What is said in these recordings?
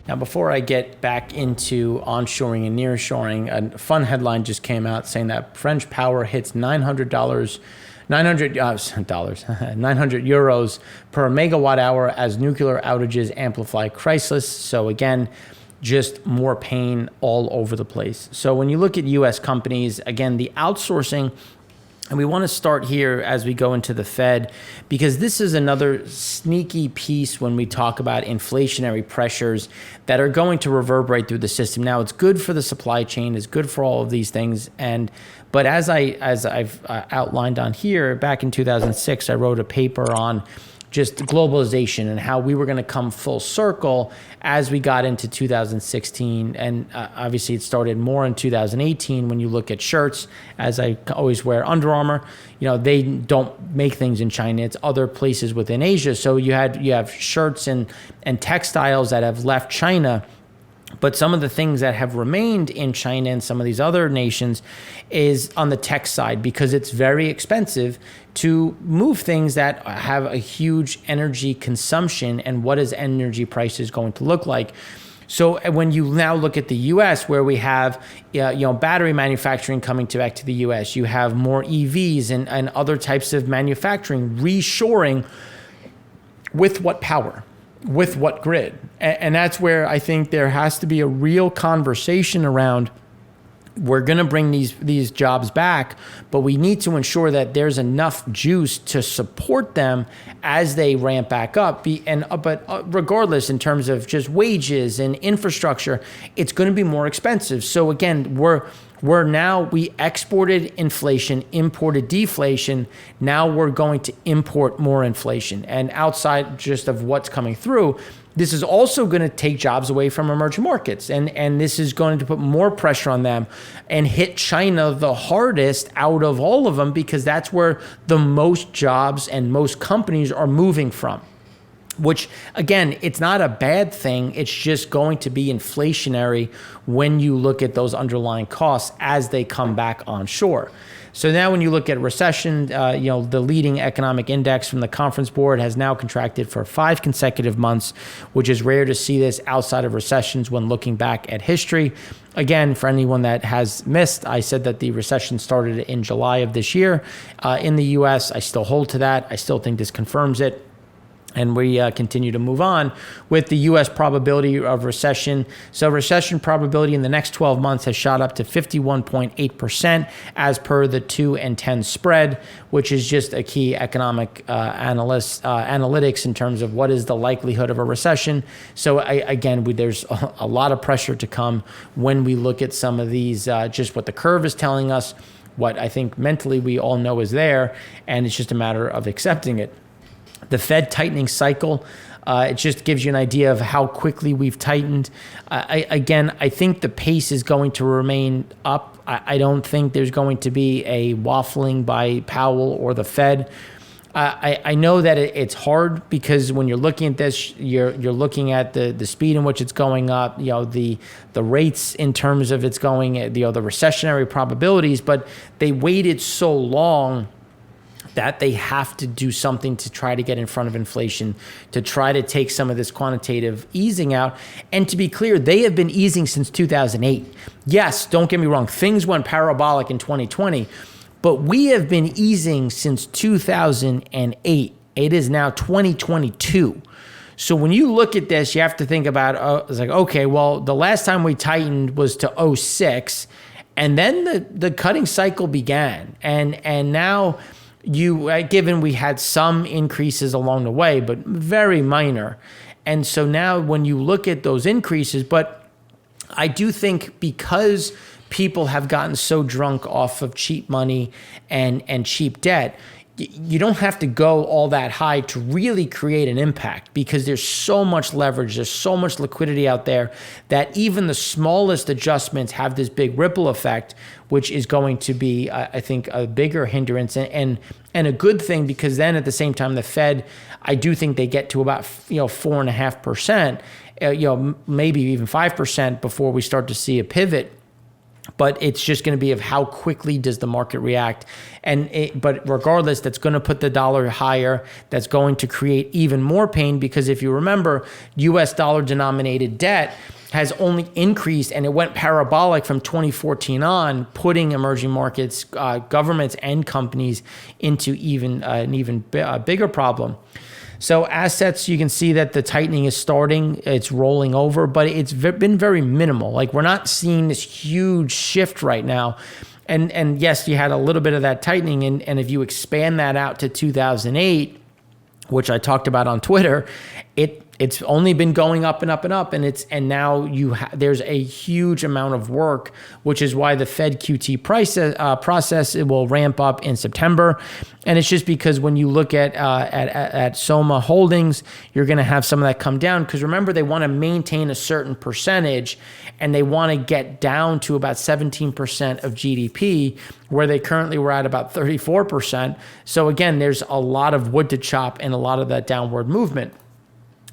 Now, before I get back into onshoring and nearshoring, a fun headline just came out saying that French power hits $900 euros per megawatt hour as nuclear outages amplify crisis. So again, just more pain all over the place. So when you look at U.S. companies, again, the outsourcing, and we want to start here as we go into the Fed, because this is another sneaky piece when we talk about inflationary pressures that are going to reverberate through the system. Now, it's good for the supply chain, it's good for all of these things. But as I've outlined on here, back in 2006, I wrote a paper on just globalization and how we were going to come full circle as we got into 2016. And obviously it started more in 2018 when you look at shirts, as I always wear Under Armour. They don't make things in China. It's other places within Asia. So you have shirts and textiles that have left China. But some of the things that have remained in China and some of these other nations is on the tech side, because it's very expensive to move things that have a huge energy consumption. And what is energy prices going to look like? So when you now look at the U.S., where we have battery manufacturing coming back to the U.S., you have more EVs and other types of manufacturing reshoring. With what power? With what grid? And that's where I think there has to be a real conversation around, we're going to bring these jobs back, but we need to ensure that there's enough juice to support them as they ramp back up. But regardless, in terms of just wages and infrastructure, it's going to be more expensive. So again, we exported inflation, imported deflation. Now we're going to import more inflation. And outside just of what's coming through, this is also going to take jobs away from emerging markets. And this is going to put more pressure on them and hit China the hardest out of all of them, because that's where the most jobs and most companies are moving from. Which, again, it's not a bad thing. It's just going to be inflationary when you look at those underlying costs as they come back onshore. So now when you look at recession, the leading economic index from the Conference Board has now contracted for 5 consecutive months, which is rare to see this outside of recessions when looking back at history. Again, for anyone that has missed, I said that the recession started in July of this year in the U.S. I still hold to that. I still think this confirms it. And we continue to move on with the U.S. probability of recession. So recession probability in the next 12 months has shot up to 51.8% as per the 2 and 10 spread, which is just a key economic analytics in terms of what is the likelihood of a recession. So there's a lot of pressure to come when we look at some of these, just what the curve is telling us, what I think mentally we all know is there, and it's just a matter of accepting it. The Fed tightening cycle, it just gives you an idea of how quickly we've tightened. I think the pace is going to remain up. I don't think there's going to be a waffling by Powell or the Fed. I know that it's hard, because when you're looking at this, you're looking at the speed in which it's going up, the rates in terms of it's going, the recessionary probabilities, but they waited so long that they have to do something to try to get in front of inflation, to try to take some of this quantitative easing out. And to be clear, they have been easing since 2008. Yes, don't get me wrong, things went parabolic in 2020, but we have been easing since 2008. It is now 2022. So when you look at this, you have to think about, it's like, okay, well, the last time we tightened was to 2006, and then the cutting cycle began. And now, given we had some increases along the way, but very minor. And so now when you look at those increases, but I do think because people have gotten so drunk off of cheap money and cheap debt, you don't have to go all that high to really create an impact, because there's so much leverage, there's so much liquidity out there that even the smallest adjustments have this big ripple effect, which is going to be, I think, a bigger hindrance and a good thing, because then at the same time, the Fed, I do think they get to about 4.5%, maybe even 5% before we start to see a pivot. but it's just going to be of how quickly does the market react. But regardless, that's going to put the dollar higher. That's going to create even more pain, because if you remember, US dollar denominated debt has only increased, and it went parabolic from 2014 on, putting emerging markets, governments and companies into an even bigger problem. So assets, you can see that the tightening is starting, it's rolling over, but it's been very minimal. Like, we're not seeing this huge shift right now. And yes, you had a little bit of that tightening. And if you expand that out to 2008, which I talked about on Twitter, it's only been going up and up and up, and now there's a huge amount of work, which is why the Fed QT process it will ramp up in September, and it's just because when you look at Soma Holdings, you're going to have some of that come down, because remember, they want to maintain a certain percentage, and they want to get down to about 17% of GDP, where they currently were at about 34%. So again, there's a lot of wood to chop and a lot of that downward movement.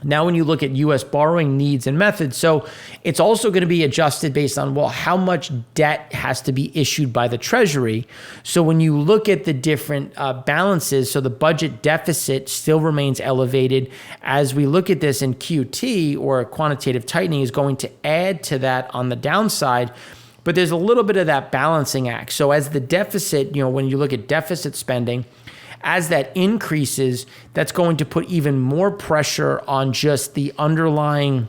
Now, when you look at U.S. borrowing needs and methods, so it's also going to be adjusted based on, well, how much debt has to be issued by the Treasury. So when you look at the different balances, so the budget deficit still remains elevated. As we look at this in QT, or quantitative tightening, is going to add to that on the downside. But there's a little bit of that balancing act. So as the deficit, when you look at deficit spending, as that increases, that's going to put even more pressure on just the underlying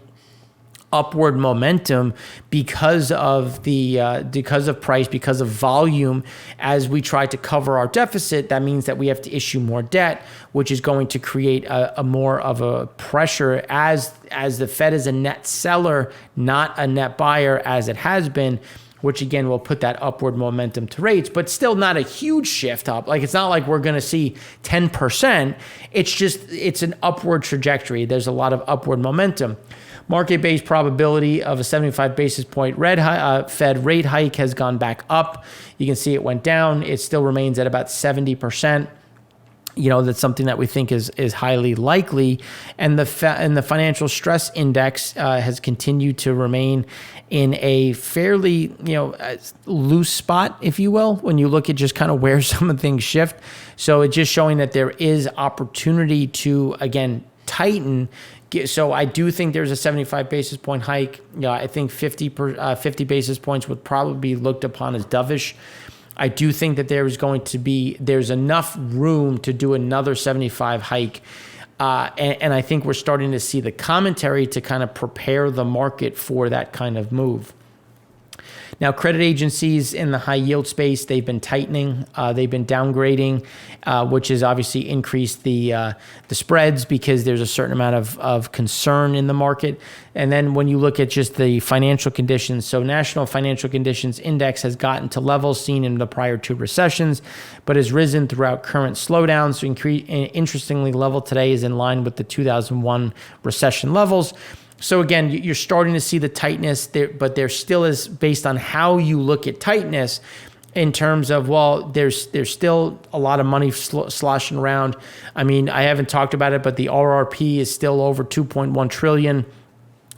upward momentum because of price, because of volume. As we try to cover our deficit, that means that we have to issue more debt, which is going to create a more of a pressure as the Fed is a net seller, not a net buyer as it has been, which again will put that upward momentum to rates, but still not a huge shift up. Like, it's not like we're going to see 10%. It's an upward trajectory. There's a lot of upward momentum. Market-based probability of a 75 basis point Fed rate hike has gone back up. You can see it went down. It still remains at about 70%. That's something that we think is highly likely. And the financial stress index has continued to remain in a fairly, loose spot, if you will, when you look at just kind of where some of things shift. So it's just showing that there is opportunity to, again, tighten. So I do think there's a 75 basis point hike. I think 50 basis points would probably be looked upon as dovish. I do think that there's enough room to do another 75 hike. And I think we're starting to see the commentary to kind of prepare the market for that kind of move. Now, credit agencies in the high yield space, they've been tightening, they've been downgrading, which has obviously increased the spreads because there's a certain amount of concern in the market. And then when you look at just the financial conditions, so National Financial Conditions Index has gotten to levels seen in the prior two recessions, but has risen throughout current slowdowns. So interestingly, level today is in line with the 2001 recession levels. So again, you're starting to see the tightness there, but there still is, based on how you look at tightness, in terms of, well, there's still a lot of money sloshing around. I mean, I haven't talked about it, but the RRP is still over 2.1 trillion.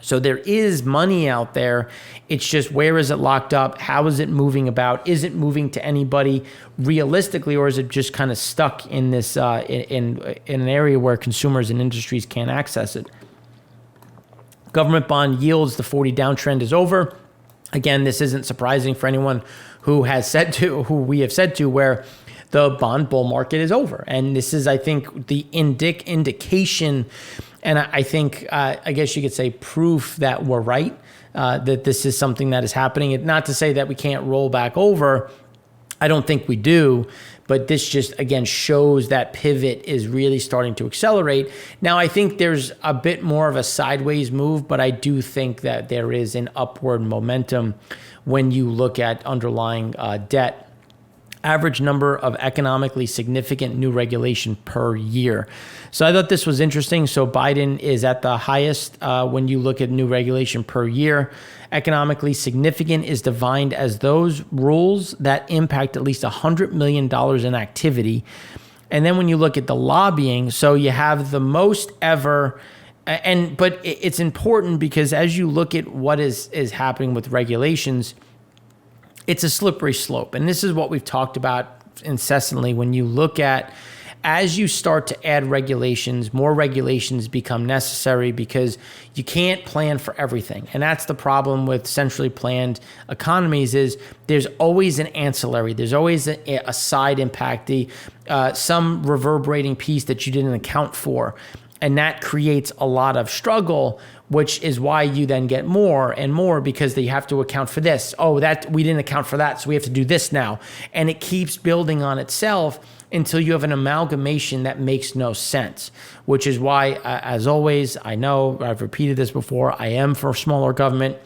So there is money out there. It's just, where is it locked up? How is it moving about? Is it moving to anybody realistically, or is it just kind of stuck in this in an area where consumers and industries can't access it? Government bond yields, the 40 downtrend is over. Again, this isn't surprising for anyone who we have said to, where the bond bull market is over. And this is, I think, the indication, and I think, I guess you could say, proof that we're right, that this is something that is happening. Not to say that we can't roll back over. I don't think we do. But this just, again, shows that pivot is really starting to accelerate. Now, I think there's a bit more of a sideways move, but I do think that there is an upward momentum when you look at underlying debt. Average number of economically significant new regulation per year. So I thought this was interesting. So Biden is at the highest when you look at new regulation per year. Economically significant is defined as those rules that impact at least $100 million in activity. And then when you look at the lobbying, so you have the most ever, but it's important because as you look at what is happening with regulations, it's a slippery slope. And this is what we've talked about incessantly. When you look at, as you start to add regulations, more regulations become necessary because you can't plan for everything. And that's the problem with centrally planned economies, is there's always an ancillary. There's always a side impact, some reverberating piece that you didn't account for. And that creates a lot of struggle, which is why you then get more and more, because they have to account for this. Oh, that we didn't account for that, so we have to do this now. And it keeps building on itself until you have an amalgamation that makes no sense, which is why, as always, I know I've repeated this before, I am for smaller government,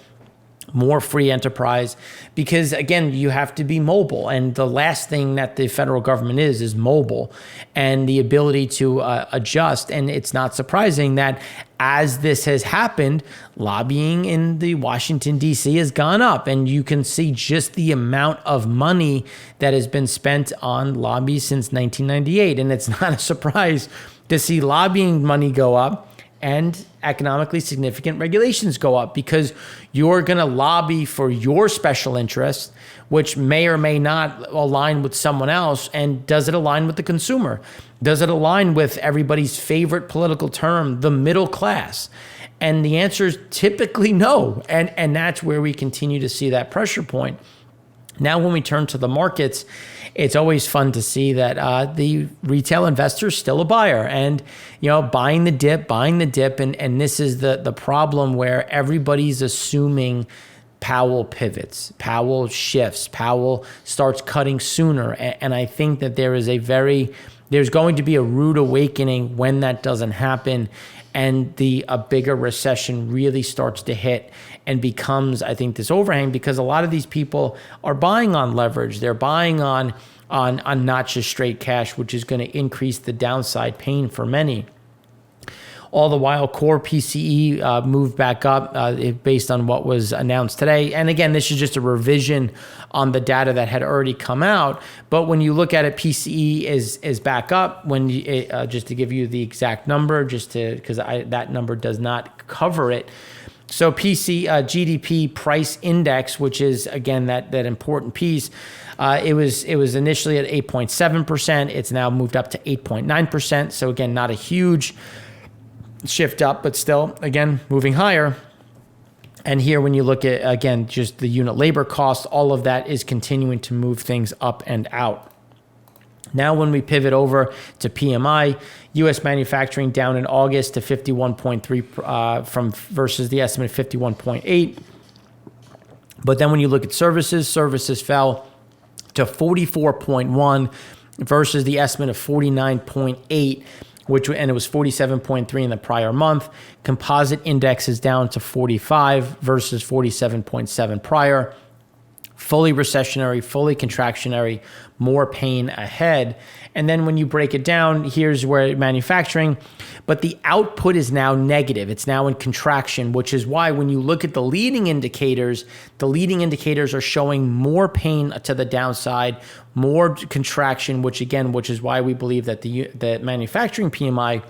more free enterprise, because again, you have to be mobile. And the last thing that the federal government is mobile and the ability to adjust. And it's not surprising that as this has happened, lobbying in the Washington, D.C. has gone up. And you can see just the amount of money that has been spent on lobbies since 1998. And it's not a surprise to see lobbying money go up and economically significant regulations go up, because you're going to lobby for your special interest, which may or may not align with someone else. And does it align with the consumer? Does it align with everybody's favorite political term, the middle class? And the answer is typically no. And that's where we continue to see that pressure point. Now, when we turn to the markets, it's always fun to see that the retail investor is still a buyer, and buying the dip. And this is the problem, where everybody's assuming Powell pivots, Powell shifts, Powell starts cutting sooner. And I think that there's going to be a rude awakening when that doesn't happen, and a bigger recession really starts to hit and becomes, I think, this overhang, because a lot of these people are buying on leverage. They're buying on not just straight cash, which is going to increase the downside pain for many. All the while, core PCE moved back up based on what was announced today. And again, this is just a revision on the data that had already come out. But when you look at it, PCE is back up. Just to give you the exact number, because that number does not cover it. So Gdp Price Index, which is, again, that important piece, it was initially at 8.7%. It's now moved up to 8.9%. So again, not a huge shift up, but still, again, moving higher. And here, when you look at, again, just the unit labor cost, all of that is continuing to move things up and out. Now, when we pivot over to PMI, U.S. manufacturing down in August to 51.3 versus the estimate of 51.8. But then when you look at services fell to 44.1 versus the estimate of 49.8, and it was 47.3 in the prior month. Composite index is down to 45 versus 47.7 prior. Fully recessionary, fully contractionary, more pain ahead. And then when you break it down, here's where manufacturing, but the output is now negative. It's now in contraction, which is why when you look at the leading indicators are showing more pain to the downside, more contraction, which is why we believe that the manufacturing PMI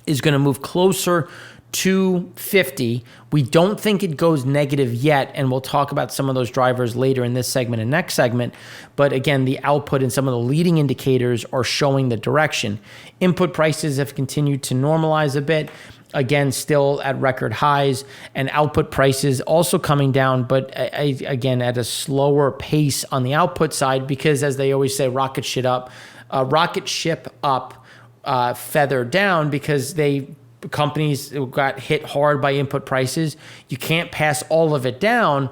is going to move closer to 50. We don't think it goes negative yet, and we'll talk about some of those drivers later in this segment and next segment. But again, the output and some of the leading indicators are showing the direction. Input prices have continued to normalize a bit. Again, still at record highs, and output prices also coming down, but again, at a slower pace on the output side, because as they always say, rocket ship up, feather down, because companies got hit hard by input prices. You can't pass all of it down.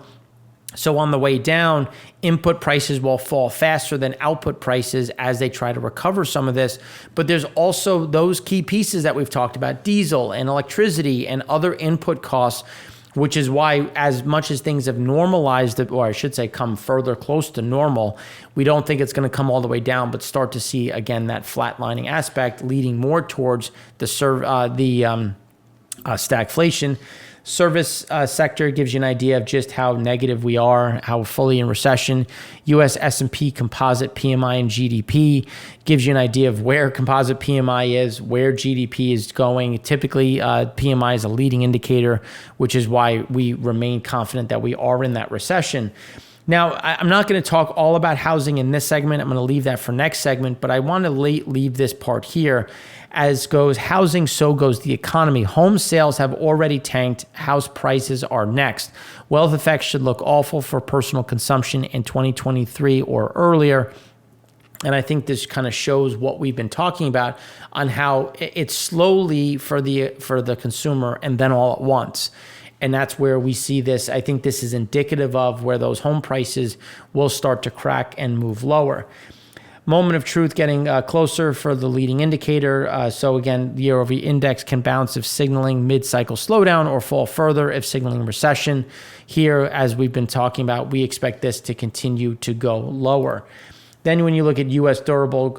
So on the way down, input prices will fall faster than output prices as they try to recover some of this. But there's also those key pieces that we've talked about, diesel and electricity and other input costs, which is why, as much as things have normalized, or I should say come further close to normal, we don't think it's going to come all the way down, but start to see, again, that flatlining aspect leading more towards the stagflation. Service sector gives you an idea of just how negative we are, how fully in recession. U.S. S&P composite PMI and GDP gives you an idea of where composite PMI is, where GDP is going. Typically, PMI is a leading indicator, which is why we remain confident that we are in that recession. Now, I'm not going to talk all about housing in this segment. I'm going to leave that for next segment, but I want to leave this part here. As goes housing, so goes the economy. Home sales have already tanked. House prices are next. Wealth effects should look awful for personal consumption in 2023 or earlier. And I think this kind of shows what we've been talking about on how it's slowly for the consumer and then all at once. And that's where we see this. I think this is indicative of where those home prices will start to crack and move lower. Moment of truth getting closer for the leading indicator. So again, the year-over-year index can bounce if signaling mid-cycle slowdown or fall further if signaling recession. Here, as we've been talking about, we expect this to continue to go lower. Then when you look at U.S. durable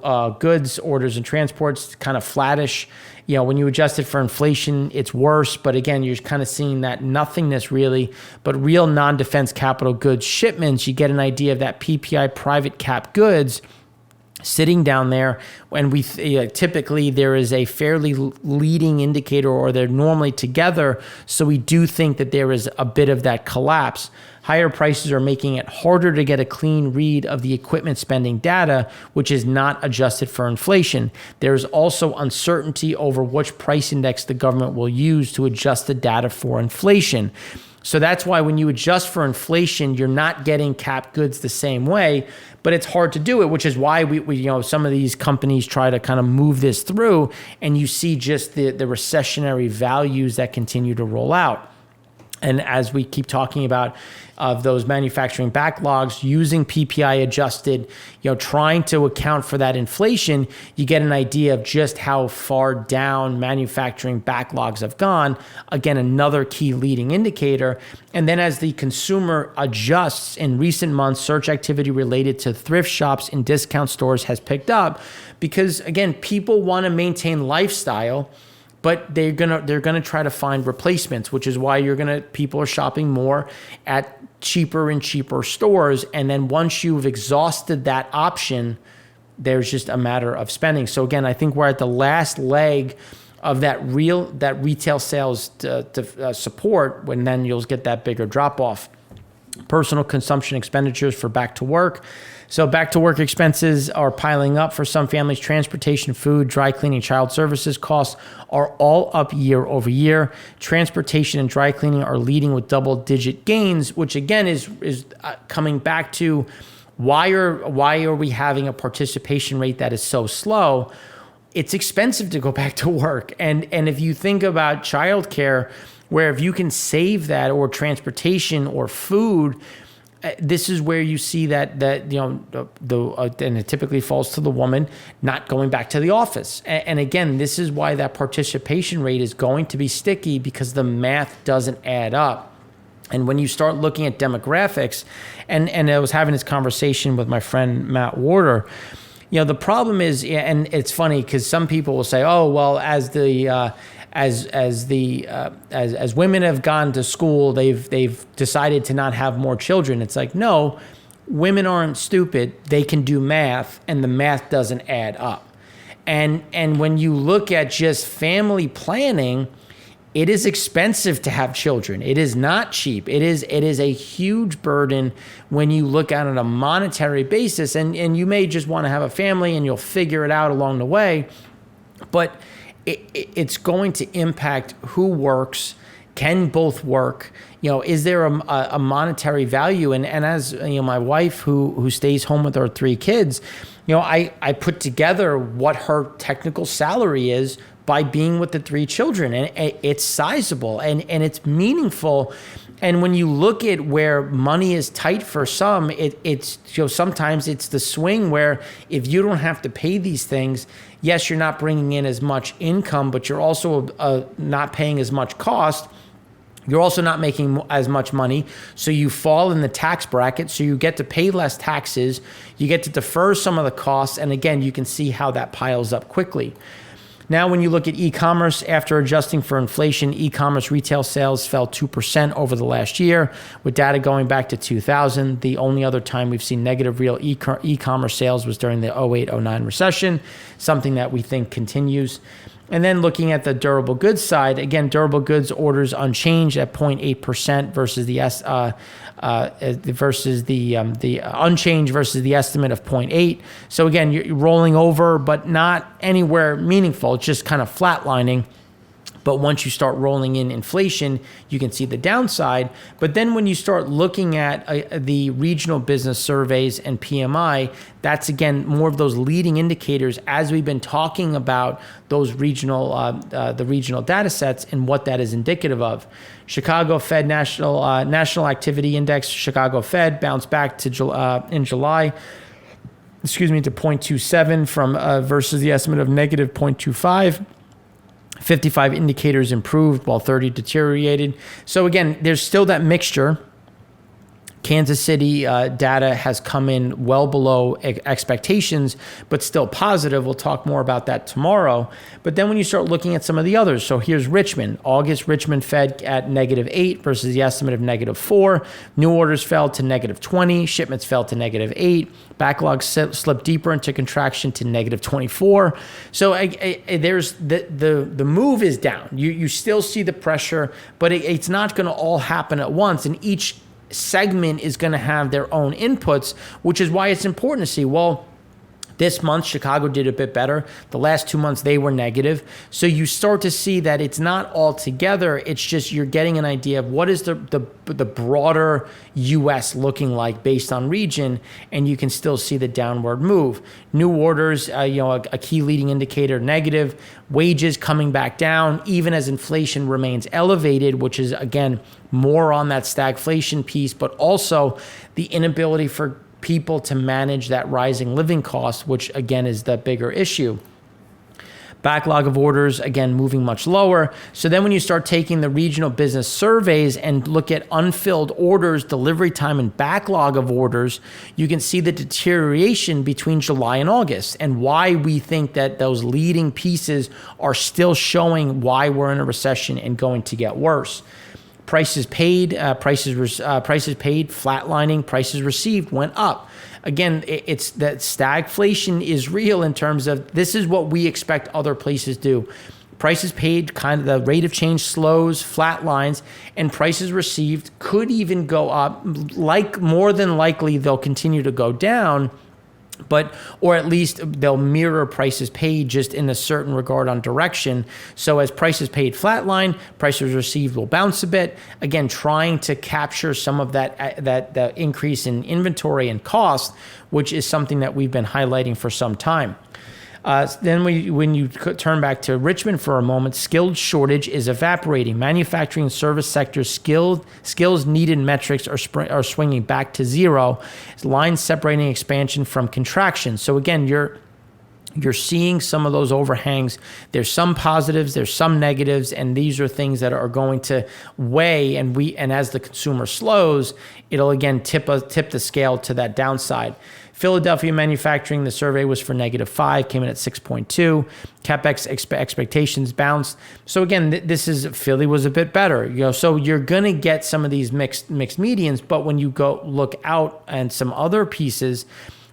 goods, orders and transports, kind of flattish. You know, when you adjust it for inflation, it's worse. But again, you're kind of seeing that nothingness really. But real non-defense capital goods shipments, you get an idea of that PPI private cap goods sitting down there. When we typically there is a fairly leading indicator, or they're normally together. So we do think that there is a bit of that collapse. Higher prices are making it harder to get a clean read of the equipment spending data, which is not adjusted for inflation. There is also uncertainty over which price index the government will use to adjust the data for inflation. So that's why when you adjust for inflation, you're not getting cap goods the same way, but it's hard to do it, which is why we some of these companies try to kind of move this through, and you see just the recessionary values that continue to roll out. And as we keep talking about of those manufacturing backlogs using PPI adjusted, trying to account for that inflation, you get an idea of just how far down manufacturing backlogs have gone. Again, another key leading indicator. And then as the consumer adjusts in recent months, search activity related to thrift shops and discount stores has picked up because, again, people want to maintain lifestyle, but they're gonna try to find replacements, which is why people are shopping more at cheaper and cheaper stores. And then once you've exhausted that option, there's just a matter of spending. So again, I think we're at the last leg of that retail sales to support, when then you'll get that bigger drop off. Personal consumption expenditures for back to work. So back to work expenses are piling up for some families. Transportation, food, dry cleaning, child services costs are all up year over year. Transportation and dry cleaning are leading with double-digit gains, which again is coming back to why are we having a participation rate that is so slow? It's expensive to go back to work, and if you think about childcare, where if you can save that, or transportation or food, this is where you see that and it typically falls to the woman not going back to the office. And again, this is why that participation rate is going to be sticky, because the math doesn't add up. And when you start looking at demographics, and I was having this conversation with my friend Matt Warder, the problem is, and it's funny because some people will say, oh, well, as women have gone to school, they've decided to not have more children. It's like, no, women aren't stupid. They can do math, and the math doesn't add up. And when you look at just family planning, it is expensive to have children. It is not cheap. It is a huge burden when you look at it on a monetary basis. And you may just want to have a family and you'll figure it out along the way. But it's going to impact who works, can both work, is there a monetary value? And as my wife who stays home with our 3 kids, I put together what her technical salary is by being with the 3 children, and it's sizable and it's meaningful. And when you look at where money is tight for some, it's sometimes it's the swing where if you don't have to pay these things, yes, you're not bringing in as much income, but you're also not paying as much cost. You're also not making as much money, so you fall in the tax bracket, so you get to pay less taxes, you get to defer some of the costs, and again, you can see how that piles up quickly. Now, when you look at e-commerce, after adjusting for inflation, e-commerce retail sales fell 2% over the last year, with data going back to 2000. The only other time we've seen negative real e-commerce sales was during the 08-09 recession, something that we think continues. And then looking at the durable goods side, again, durable goods orders unchanged at 0.8% versus the unchanged versus the estimate of 0.8. So again, you're rolling over, but not anywhere meaningful. It's just kind of flatlining. But once you start rolling in inflation, you can see the downside. But then when you start looking at the regional business surveys and PMI, that's again more of those leading indicators as we've been talking about those regional, the regional data sets and what that is indicative of. Chicago Fed National Activity Index, Chicago Fed bounced back to in July. To 0.27 from versus the estimate of negative 0.25. 55 indicators improved while 30 deteriorated. So again, there's still that mixture. Kansas City data has come in well below expectations, but still positive. We'll talk more about that tomorrow. But then when you start looking at some of the others, so here's Richmond. August, Richmond Fed at -8 versus the estimate of -4. New orders fell to -20. Shipments fell to -8. Backlog slipped deeper into contraction to -24. So there's the move is down. You still see the pressure, but it's not going to all happen at once. And each segment is going to have their own inputs, which is why it's important to see, well, this month, Chicago did a bit better. The last 2 months, they were negative. So you start to see that it's not all together. It's just you're getting an idea of what is the broader U.S. looking like based on region, and you can still see the downward move. New orders, a key leading indicator, negative. Wages coming back down, even as inflation remains elevated, which is, again, more on that stagflation piece, but also the inability for people to manage that rising living cost, which again is the bigger issue. Backlog of orders, again, moving much lower. So then when you start taking the regional business surveys and look at unfilled orders, delivery time, and backlog of orders, you can see the deterioration between July and August and why we think that those leading pieces are still showing why we're in a recession and going to get worse. Prices paid, flatlining. Prices received went up. Again, it's that stagflation is real in terms of this is what we expect other places do. Prices paid, kind of the rate of change slows, flatlines, and prices received could even go up. Like more than likely, they'll continue to go down. Or at least they'll mirror prices paid just in a certain regard on direction. So as prices paid flatline, prices received will bounce a bit. Again, trying to capture some of that increase in inventory and cost, which is something that we've been highlighting for some time. Then when you turn back to Richmond for a moment, skilled shortage is evaporating. Manufacturing and service sector skills needed metrics are swinging back to zero. Lines separating expansion from contraction. So again, you're seeing some of those overhangs. There's some positives, there's some negatives, and these are things that are going to weigh. And as the consumer slows, it'll again tip the scale to that downside. Philadelphia manufacturing, the survey was for -5, came in at 6.2. CapEx expectations bounced. So again, Philly was a bit better. So you're going to get some of these mixed medians, but when you go look out and some other pieces,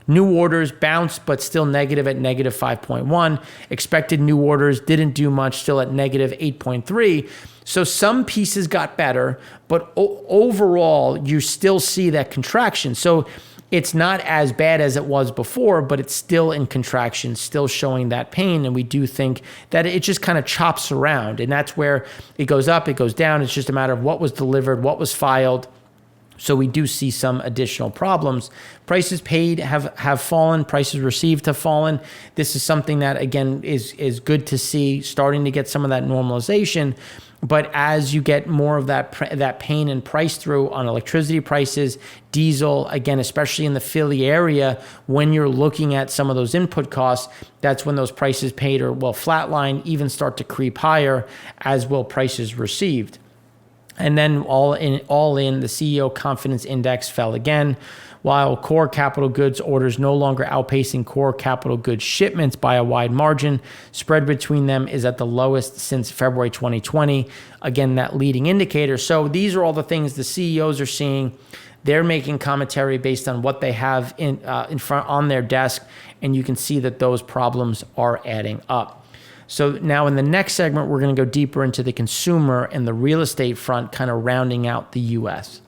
new orders bounced, but still negative at -5.1. Expected new orders didn't do much, still at -8.3. So some pieces got better, but overall, you still see that contraction. So it's not as bad as it was before, but it's still in contraction, still showing that pain. And we do think that it just kind of chops around. And that's where it goes up, it goes down. It's just a matter of what was delivered, what was filed. So we do see some additional problems. Prices paid have fallen. Prices received have fallen. This is something that, again, is good to see, starting to get some of that normalization. But as you get more of that pain and price through on electricity prices, diesel, again, especially in the Philly area, when you're looking at some of those input costs, that's when those prices paid will flatline, even start to creep higher, as will prices received. And then all in, the CEO confidence index fell again, while core capital goods orders no longer outpacing core capital goods shipments by a wide margin. Spread between them is at the lowest since February 2020. Again, that leading indicator. So these are all the things the CEOs are seeing. They're making commentary based on what they have in front on their desk, and you can see that those problems are adding up. So now in the next segment, we're going to go deeper into the consumer and the real estate front, kind of rounding out the U.S.